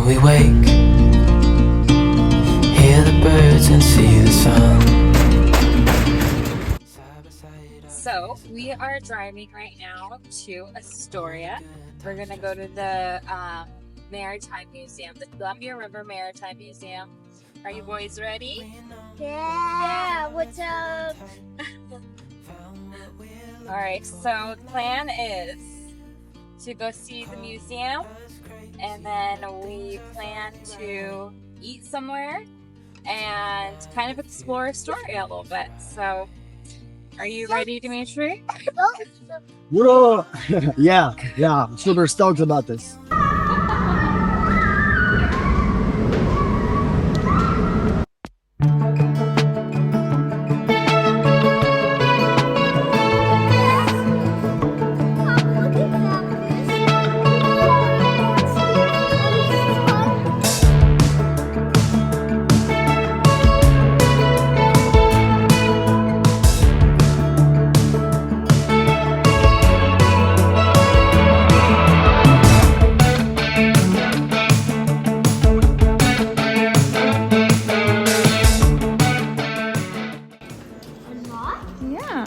till we wake, hear the birds and see the sun. So we are driving right now to Astoria. We're gonna go to the Maritime Museum, the Columbia River Maritime Museum. Are you boys ready? Yeah, what's up? Alright, so the plan is to go see the museum, and then we plan to eat somewhere and kind of explore Astoria a little bit. So, are you ready, Dimitri? Whoa! yeah, I'm super stoked about this. Yeah.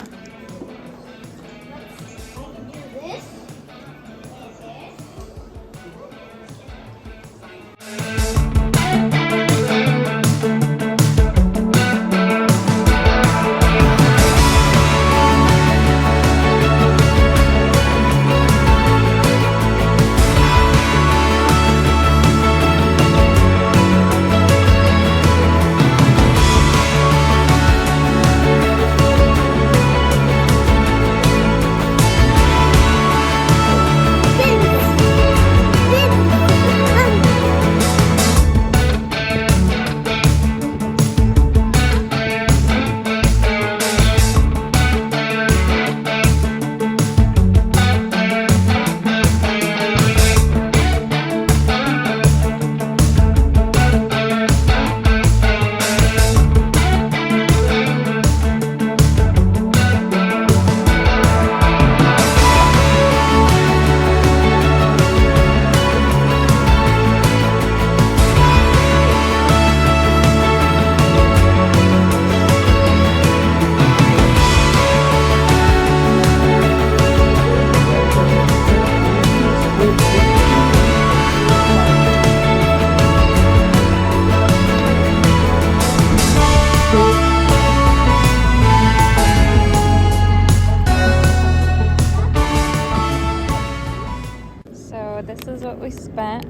So this is what we spent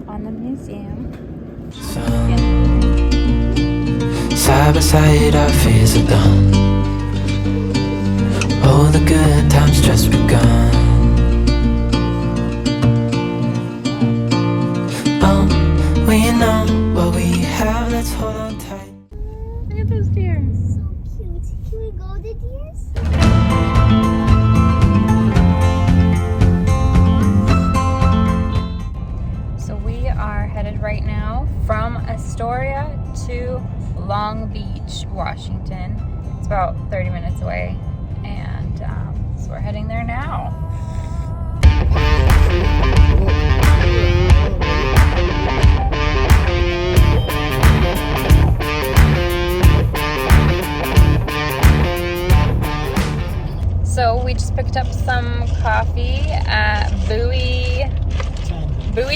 on the museum. Side by side our fears are done. Oh, the good times just begun. Oh, we know what we have, let's hold on tight. Look at those deer. So cute. Can we go to deers? So we are headed right now from Astoria to Long Beach, Washington. It's about 30 minutes away, and so we're heading there now. So we just picked up some coffee at Buoy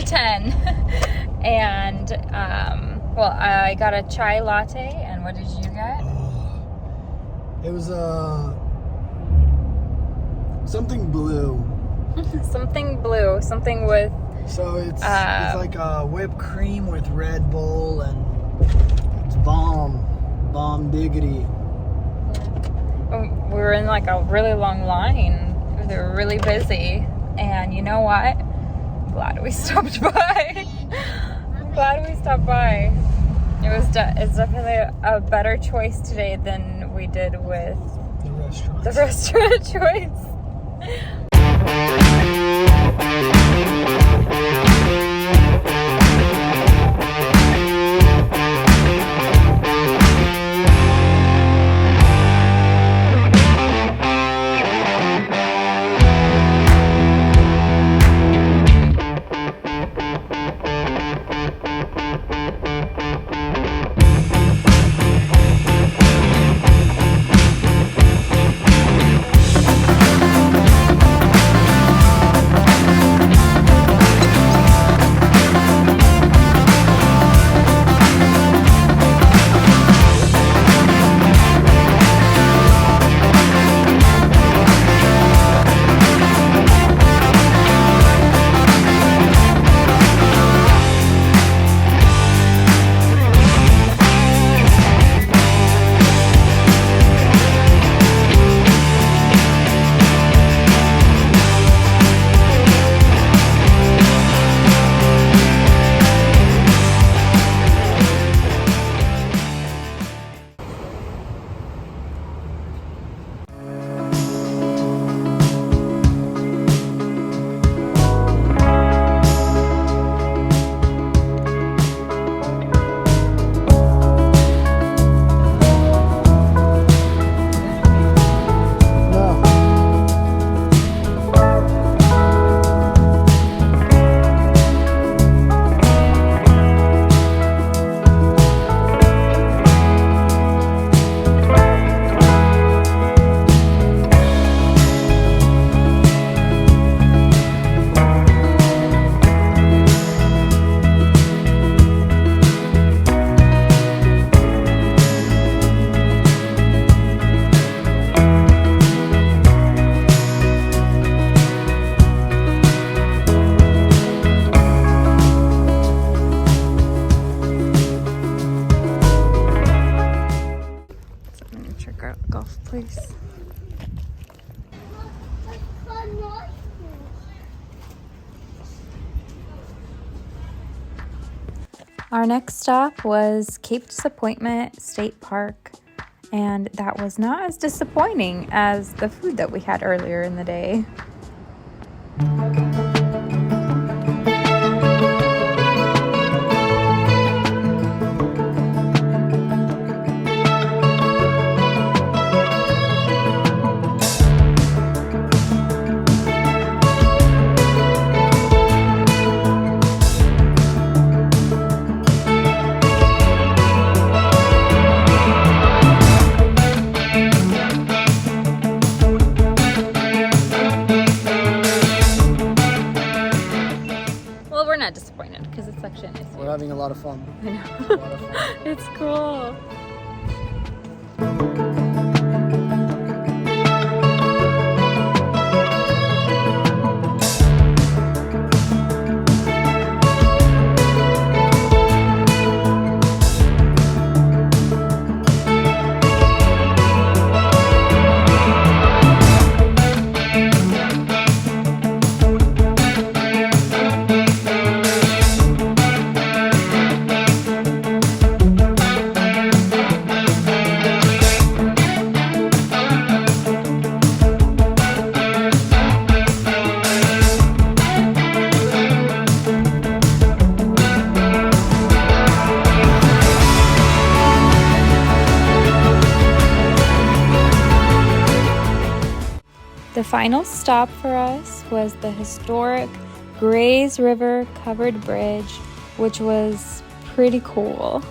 10 and well, I got a chai latte, and what did you get? It was something blue. Something blue, something with So it's like a whipped cream with Red Bull, and it's bomb diggity. we were in like a really long line. They were really busy, and you know what? I'm glad we stopped by. It's definitely a better choice today than we did with the restaurant choice. place. Our next stop was Cape Disappointment State Park, and that was not as disappointing as the food that we had earlier in the day. Well, we're not disappointed because the section is We're having a lot of fun. I know. It's a lot of fun. It's cool. The final stop for us was the historic Grays River Covered Bridge, which was pretty cool.